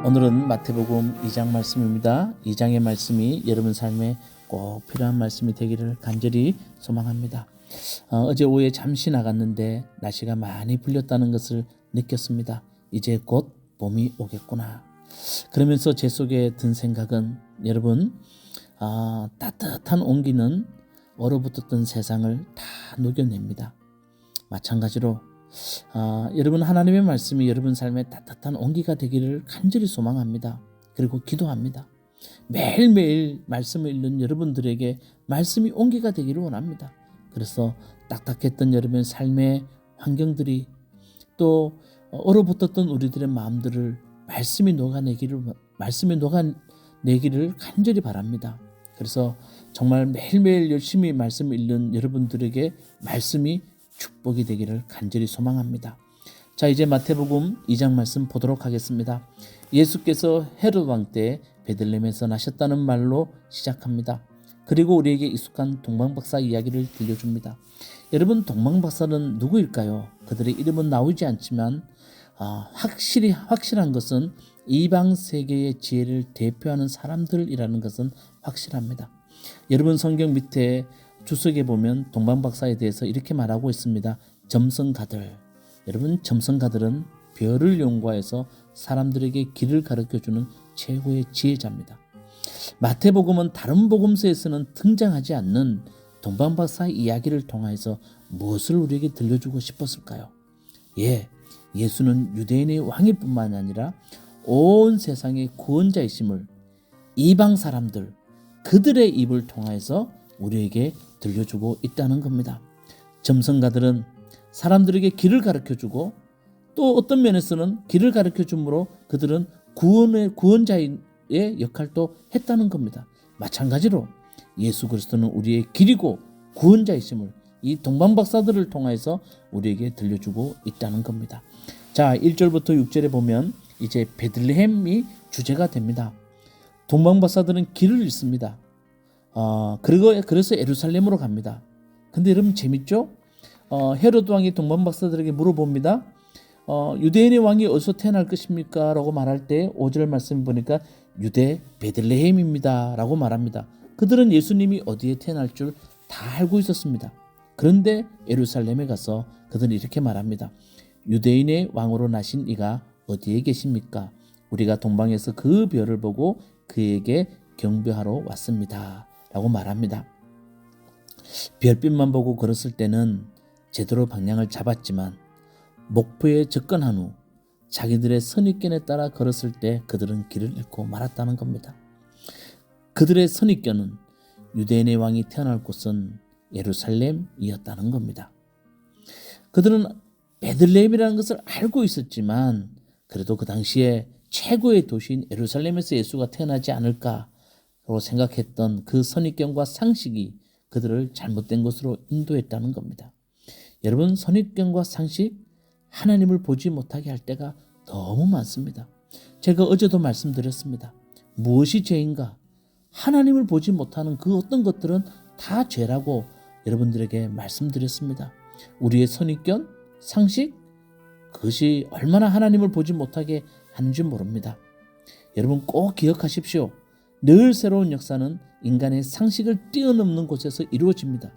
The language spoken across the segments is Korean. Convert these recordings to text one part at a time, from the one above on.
오늘은 마태복음 2장 말씀입니다. 2장의 말씀이 여러분 삶에 꼭 필요한 말씀이 되기를 간절히 소망합니다. 어제 오후에 잠시 나갔는데 날씨가 많이 풀렸다는 것을 느꼈습니다. 이제 곧 봄이 오겠구나. 그러면서 제 속에 든 생각은 여러분 따뜻한 온기는 얼어붙었던 세상을 다 녹여냅니다. 마찬가지로 여러분 하나님의 말씀이 여러분 삶에 따뜻한 온기가 되기를 간절히 소망합니다. 그리고 기도합니다. 매일매일 말씀을 읽는 여러분들에게 말씀이 온기가 되기를 원합니다. 그래서 딱딱했던 여러분의 삶의 환경들이 또 얼어붙었던 우리들의 마음들을 말씀이 녹아내기를 간절히 바랍니다. 그래서 정말 매일매일 열심히 말씀을 읽는 여러분들에게 말씀이 축복이 되기를 간절히 소망합니다. 자, 이제 마태복음 2장 말씀 보도록 하겠습니다. 예수께서 헤롯 왕 때 베들레헴에서 나셨다는 말로 시작합니다. 그리고 우리에게 익숙한 동방박사 이야기를 들려줍니다. 여러분, 동방박사는 누구일까요? 그들의 이름은 나오지 않지만 확실한 것은 이방 세계의 지혜를 대표하는 사람들이라는 것은 확실합니다. 여러분, 성경 밑에 주석에 보면 동방박사에 대해서 이렇게 말하고 있습니다. 점성가들. 여러분, 점성가들은 별을 연구해서 사람들에게 길을 가르쳐주는 최고의 지혜자입니다. 마태복음은 다른 복음서에서는 등장하지 않는 동방박사의 이야기를 통해서 무엇을 우리에게 들려주고 싶었을까요? 예수는 유대인의 왕일 뿐만 아니라 온 세상의 구원자이심을 이방 사람들, 그들의 입을 통해서 우리에게 들려주고 있다는 겁니다. 점성가들은 사람들에게 길을 가르쳐주고 또 어떤 면에서는 길을 가르쳐줌으로 그들은 구원자의 역할도 했다는 겁니다. 마찬가지로 예수 그리스도는 우리의 길이고 구원자이심을 이 동방박사들을 통해서 우리에게 들려주고 있다는 겁니다. 자, 1절부터 6절에 보면 이제 베들레헴이 주제가 됩니다. 동방박사들은 길을 잃습니다. 그래서 예루살렘으로 갑니다. 근데 여러분 재밌죠? 헤롯 왕이 동방박사들에게 물어봅니다. 유대인의 왕이 어디서 태어날 것입니까? 라고 말할 때 5절 말씀 보니까 유대 베들레헴입니다 라고 말합니다. 그들은 예수님이 어디에 태어날 줄 다 알고 있었습니다. 그런데 예루살렘에 가서 그들은 이렇게 말합니다. 유대인의 왕으로 나신 이가 어디에 계십니까? 우리가 동방에서 그 별을 보고 그에게 경배하러 왔습니다 라고 말합니다. 별빛만 보고 걸었을 때는 제대로 방향을 잡았지만 목표에 접근한 후 자기들의 선입견에 따라 걸었을 때 그들은 길을 잃고 말았다는 겁니다. 그들의 선입견은 유대인의 왕이 태어날 곳은 예루살렘이었다는 겁니다. 그들은 베들레헴이라는 것을 알고 있었지만 그래도 그 당시에 최고의 도시인 예루살렘에서 예수가 태어나지 않을까라고 생각했던 그 선입견과 상식이 그들을 잘못된 것으로 인도했다는 겁니다. 여러분, 선입견과 상식, 하나님을 보지 못하게 할 때가 너무 많습니다. 제가 어제도 말씀드렸습니다. 무엇이 죄인가? 하나님을 보지 못하는 그 어떤 것들은 다 죄라고 여러분들에게 말씀드렸습니다. 우리의 선입견, 상식, 그것이 얼마나 하나님을 보지 못하게 하는지 모릅니다. 여러분 꼭 기억하십시오. 늘 새로운 역사는 인간의 상식을 뛰어넘는 곳에서 이루어집니다.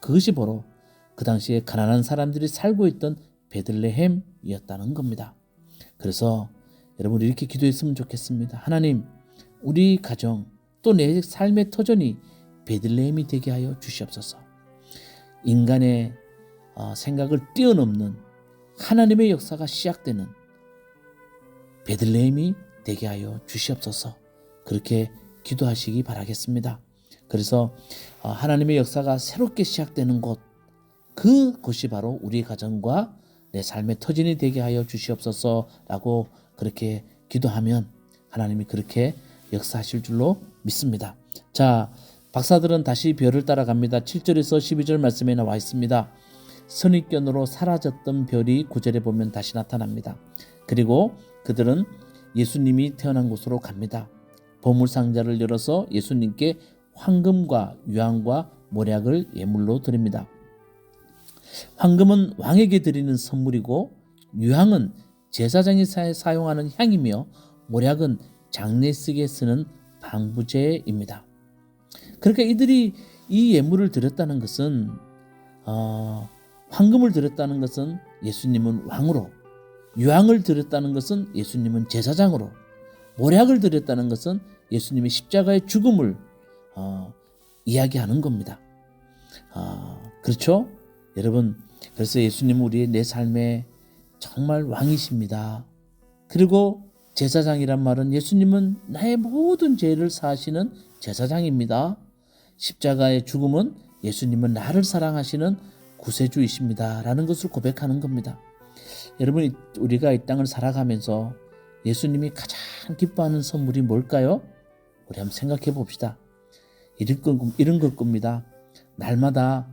그것이 바로 그 당시에 가난한 사람들이 살고 있던 베들레헴이었다는 겁니다. 그래서 여러분 이렇게 기도했으면 좋겠습니다. 하나님, 우리 가정 또 내 삶의 터전이 베들레헴이 되게 하여 주시옵소서. 인간의 생각을 뛰어넘는 하나님의 역사가 시작되는 베들레헴이 되게 하여 주시옵소서. 그렇게 기도하시기 바라겠습니다. 그래서 하나님의 역사가 새롭게 시작되는 곳, 그곳이 바로 우리 가정과 내 삶의 터전이 되게 하여 주시옵소서라고 그렇게 기도하면 하나님이 그렇게 역사하실 줄로 믿습니다. 자, 박사들은 다시 별을 따라갑니다. 7절에서 12절 말씀에 나와 있습니다. 선입견으로 사라졌던 별이 9절에 보면 다시 나타납니다. 그리고 그들은 예수님이 태어난 곳으로 갑니다. 보물상자를 열어서 예수님께 황금과 유황과 모략을 예물로 드립니다. 황금은 왕에게 드리는 선물이고 유향은 제사장이 사용하는 향이며 모략은 장례식에 쓰는 방부제입니다. 그러니까 이들이 이 예물을 드렸다는 것은 황금을 드렸다는 것은 예수님은 왕으로, 유향을 드렸다는 것은 예수님은 제사장으로, 모략을 드렸다는 것은 예수님의 십자가의 죽음을 이야기하는 겁니다. 그렇죠? 여러분, 그래서 예수님은 우리의 내 삶에 정말 왕이십니다. 그리고 제사장이란 말은 예수님은 나의 모든 죄를 사하시는 제사장입니다. 십자가의 죽음은 예수님은 나를 사랑하시는 구세주이십니다. 라는 것을 고백하는 겁니다. 여러분, 우리가 이 땅을 살아가면서 예수님이 가장 기뻐하는 선물이 뭘까요? 우리 한번 생각해 봅시다. 이런 걸 겁니다. 날마다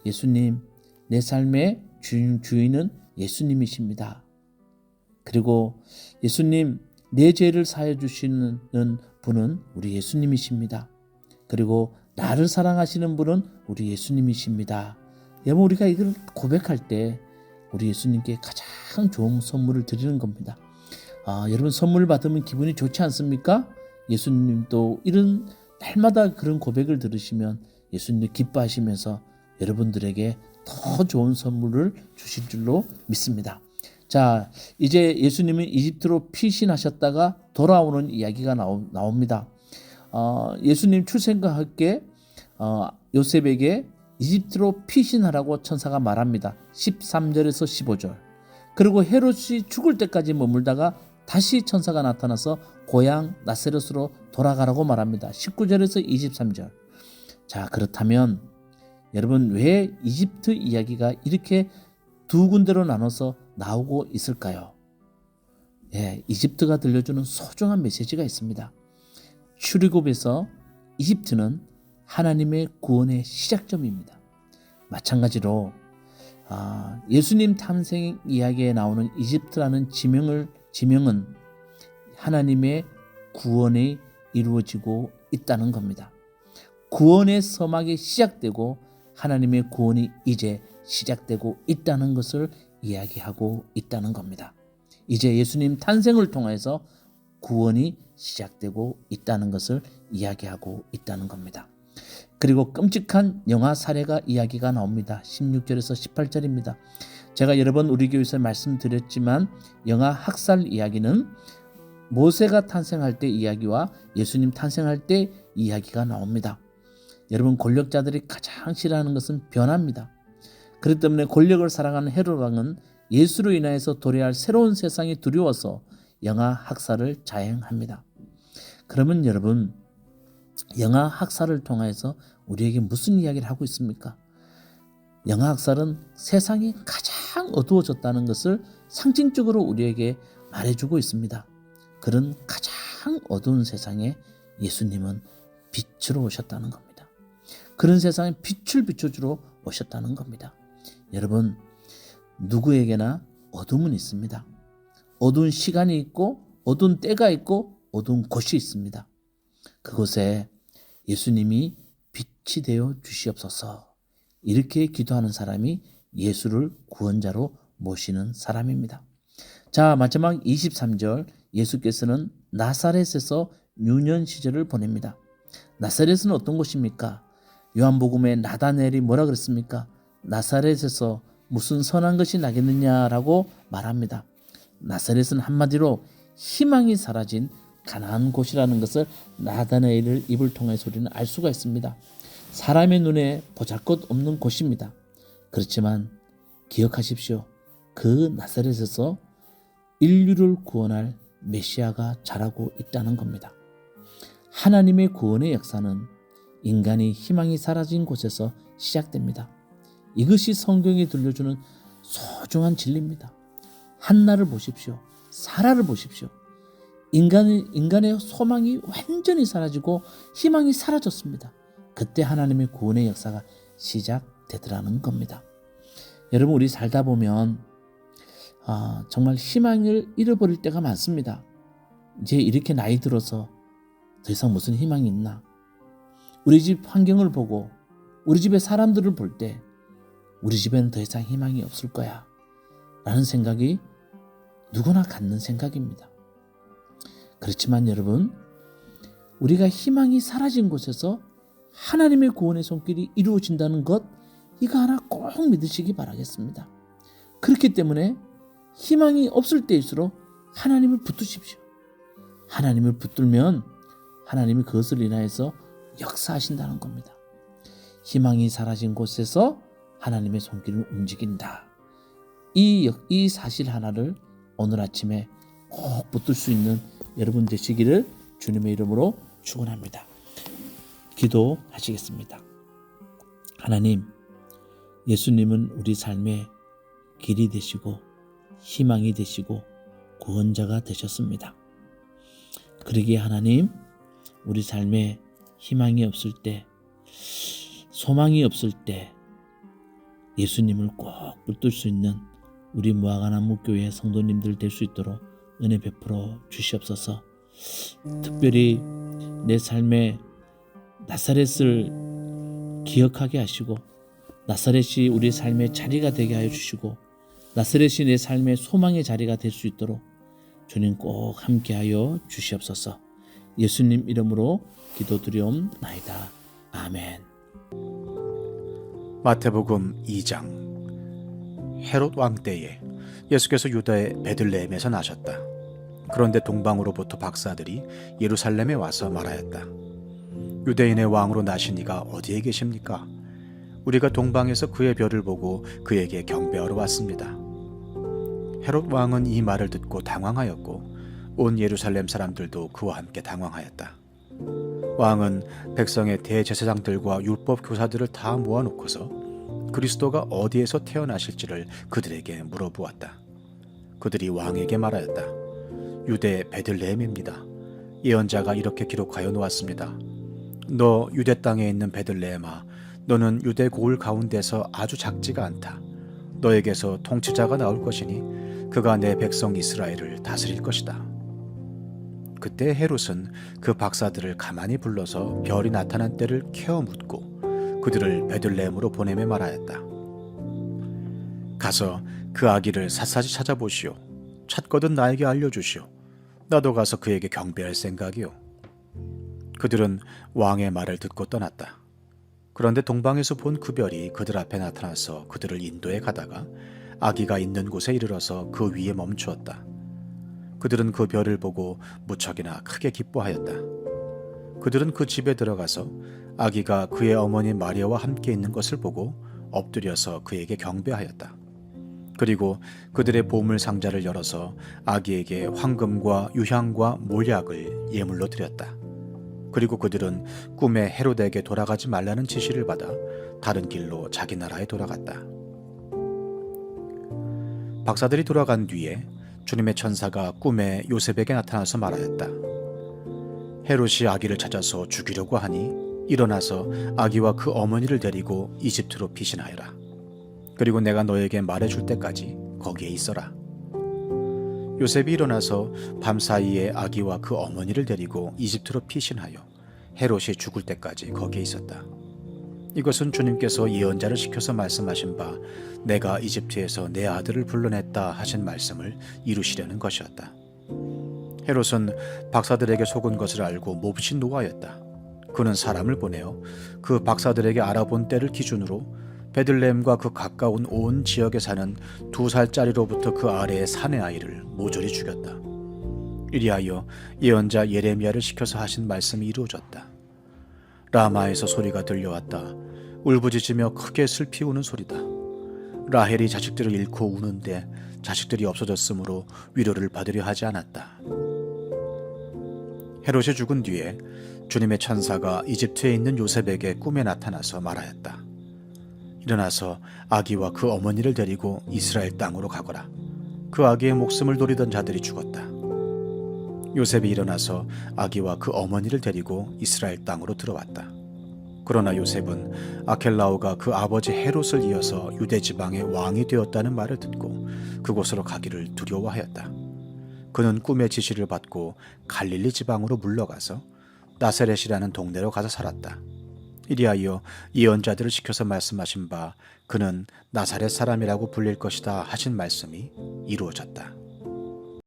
예수님, 내 삶의 주인은 예수님이십니다. 그리고 예수님, 내 죄를 사해 주시는 분은 우리 예수님이십니다. 그리고 나를 사랑하시는 분은 우리 예수님이십니다. 여러분, 우리가 이걸 고백할 때 우리 예수님께 가장 좋은 선물을 드리는 겁니다. 여러분, 선물 받으면 기분이 좋지 않습니까? 예수님도 이런 날마다 그런 고백을 들으시면 예수님 기뻐하시면서 여러분들에게 더 좋은 선물을 주실 줄로 믿습니다. 자, 이제 예수님은 이집트로 피신하셨다가 돌아오는 이야기가 나옵니다. 예수님 출생과 함께 요셉에게 이집트로 피신하라고 천사가 말합니다. 13절에서 15절. 그리고 헤롯이 죽을 때까지 머물다가 다시 천사가 나타나서 고향 나사렛으로 돌아가라고 말합니다. 19절에서 23절. 자, 그렇다면 여러분, 왜 이집트 이야기가 이렇게 두 군데로 나눠서 나오고 있을까요? 이집트가 들려주는 소중한 메시지가 있습니다. 출애굽에서 이집트는 하나님의 구원의 시작점입니다. 마찬가지로 예수님 탄생 이야기에 나오는 이집트라는 지명은 하나님의 구원이 이루어지고 있다는 겁니다. 구원의 서막이 시작되고 하나님의 구원이 이제 시작되고 있다는 것을 이야기하고 있다는 겁니다. 이제 예수님 탄생을 통해서 구원이 시작되고 있다는 것을 이야기하고 있다는 겁니다. 그리고 끔찍한 영아 사례가 이야기가 나옵니다. 16절에서 18절입니다. 제가 여러 번 우리 교회에서 말씀드렸지만 영아 학살 이야기는 모세가 탄생할 때 이야기와 예수님 탄생할 때 이야기가 나옵니다. 여러분, 권력자들이 가장 싫어하는 것은 변화입니다. 그렇기 때문에 권력을 사랑하는 헤롯 왕은 예수로 인하여서 도래할 새로운 세상이 두려워서 영아 학살을 자행합니다. 그러면 여러분, 영아 학살을 통해서 우리에게 무슨 이야기를 하고 있습니까? 영아 학살은 세상이 가장 어두워졌다는 것을 상징적으로 우리에게 말해주고 있습니다. 그런 가장 어두운 세상에 예수님은 빛으로 오셨다는 겁니다. 그런 세상에 빛을 비춰주러 오셨다는 겁니다. 여러분, 누구에게나 어둠은 있습니다. 어두운 시간이 있고 어두운 때가 있고 어두운 곳이 있습니다. 그곳에 예수님이 빛이 되어 주시옵소서, 이렇게 기도하는 사람이 예수를 구원자로 모시는 사람입니다. 자, 마지막 23절, 예수께서는 나사렛에서 유년 시절을 보냅니다. 나사렛은 어떤 곳입니까? 요한복음에 나다나엘이 뭐라 그랬습니까? 나사렛에서 무슨 선한 것이 나겠느냐라고 말합니다. 나사렛은 한마디로 희망이 사라진 가나안 곳이라는 것을 나다나엘의 입을 통해서 우리는 알 수가 있습니다. 사람의 눈에 보잘것없는 곳입니다. 그렇지만 기억하십시오. 그 나사렛에서 인류를 구원할 메시아가 자라고 있다는 겁니다. 하나님의 구원의 역사는 인간이 희망이 사라진 곳에서 시작됩니다. 이것이 성경이 들려주는 소중한 진리입니다. 한나를 보십시오. 사라를 보십시오. 인간의 소망이 완전히 사라지고 희망이 사라졌습니다. 그때 하나님의 구원의 역사가 시작되더라는 겁니다. 여러분, 우리 살다 보면 정말 희망을 잃어버릴 때가 많습니다. 이제 이렇게 나이 들어서 더 이상 무슨 희망이 있나? 우리 집 환경을 보고 우리 집의 사람들을 볼 때 우리 집에는 더 이상 희망이 없을 거야 라는 생각이 누구나 갖는 생각입니다. 그렇지만 여러분, 우리가 희망이 사라진 곳에서 하나님의 구원의 손길이 이루어진다는 것, 이거 하나 꼭 믿으시기 바라겠습니다. 그렇기 때문에 희망이 없을 때일수록 하나님을 붙드십시오. 하나님을 붙들면 하나님이 그것을 인하여서 역사하신다는 겁니다. 희망이 사라진 곳에서 하나님의 손길은 움직인다. 이 사실 하나를 오늘 아침에 꼭 붙들 수 있는 여러분 되시기를 주님의 이름으로 축원합니다. 기도하시겠습니다. 하나님, 예수님은 우리 삶의 길이 되시고 희망이 되시고 구원자가 되셨습니다. 그러기에 하나님, 우리 삶에 희망이 없을 때, 소망이 없을 때 예수님을 꼭 붙들 수 있는 우리 무화과나무 교회 성도님들 될 수 있도록 은혜 베풀어 주시옵소서. 특별히 내 삶에 나사렛을 기억하게 하시고 나사렛이 우리 삶의 자리가 되게 하여 주시고 나사렛이 내 삶의 소망의 자리가 될 수 있도록 주님 꼭 함께하여 주시옵소서. 예수님 이름으로 기도드리옵나이다. 아멘. 마태복음 2장. 헤롯 왕 때에 예수께서 유다의 베들레헴에서 나셨다. 그런데 동방으로부터 박사들이 예루살렘에 와서 말하였다. 유대인의 왕으로 나신 이가 어디에 계십니까? 우리가 동방에서 그의 별을 보고 그에게 경배하러 왔습니다. 헤롯 왕은 이 말을 듣고 당황하였고 온 예루살렘 사람들도 그와 함께 당황하였다. 왕은 백성의 대제사장들과 율법 교사들을 다 모아놓고서 그리스도가 어디에서 태어나실지를 그들에게 물어보았다. 그들이 왕에게 말하였다. 유대 베들레헴입니다. 예언자가 이렇게 기록하여 놓았습니다. 너 유대 땅에 있는 베들레헴아, 너는 유대 고을 가운데서 아주 작지가 않다. 너에게서 통치자가 나올 것이니 그가 내 백성 이스라엘을 다스릴 것이다. 그때 헤롯은 그 박사들을 가만히 불러서 별이 나타난 때를 캐어 묻고 그들을 베들레헴으로 보내며 말하였다. 가서 그 아기를 샅샅이 찾아보시오. 찾거든 나에게 알려주시오. 나도 가서 그에게 경배할 생각이오. 그들은 왕의 말을 듣고 떠났다. 그런데 동방에서 본 그 별이 그들 앞에 나타나서 그들을 인도해 가다가 아기가 있는 곳에 이르러서 그 위에 멈추었다. 그들은 그 별을 보고 무척이나 크게 기뻐하였다. 그들은 그 집에 들어가서 아기가 그의 어머니 마리아와 함께 있는 것을 보고 엎드려서 그에게 경배하였다. 그리고 그들의 보물 상자를 열어서 아기에게 황금과 유향과 몰약을 예물로 드렸다. 그리고 그들은 꿈에 헤롯에게 돌아가지 말라는 지시를 받아 다른 길로 자기 나라에 돌아갔다. 박사들이 돌아간 뒤에 주님의 천사가 꿈에 요셉에게 나타나서 말하였다. 헤롯이 아기를 찾아서 죽이려고 하니 일어나서 아기와 그 어머니를 데리고 이집트로 피신하여라. 그리고 내가 너에게 말해줄 때까지 거기에 있어라. 요셉이 일어나서 밤사이에 아기와 그 어머니를 데리고 이집트로 피신하여 헤롯이 죽을 때까지 거기에 있었다. 이것은 주님께서 예언자를 시켜서 말씀하신 바 내가 이집트에서 내 아들을 불러냈다 하신 말씀을 이루시려는 것이었다. 헤롯은 박사들에게 속은 것을 알고 몹시 노하였다. 그는 사람을 보내어 그 박사들에게 알아본 때를 기준으로 베들레헴과 그 가까운 온 지역에 사는 2살짜리로부터 그 아래의 사내 아이를 모조리 죽였다. 이리하여 예언자 예레미야를 시켜서 하신 말씀이 이루어졌다. 라마에서 소리가 들려왔다. 울부짖으며 크게 슬피 우는 소리다. 라헬이 자식들을 잃고 우는데 자식들이 없어졌으므로 위로를 받으려 하지 않았다. 헤롯이 죽은 뒤에 주님의 천사가 이집트에 있는 요셉에게 꿈에 나타나서 말하였다. 일어나서 아기와 그 어머니를 데리고 이스라엘 땅으로 가거라. 그 아기의 목숨을 노리던 자들이 죽었다. 요셉이 일어나서 아기와 그 어머니를 데리고 이스라엘 땅으로 들어왔다. 그러나 요셉은 아켈라오가 그 아버지 헤롯을 이어서 유대 지방의 왕이 되었다는 말을 듣고 그곳으로 가기를 두려워하였다. 그는 꿈의 지시를 받고 갈릴리 지방으로 물러가서 나사렛이라는 동네로 가서 살았다. 이리하여 예언자들을 시켜서 말씀하신 바 그는 나사렛 사람이라고 불릴 것이다 하신 말씀이 이루어졌다.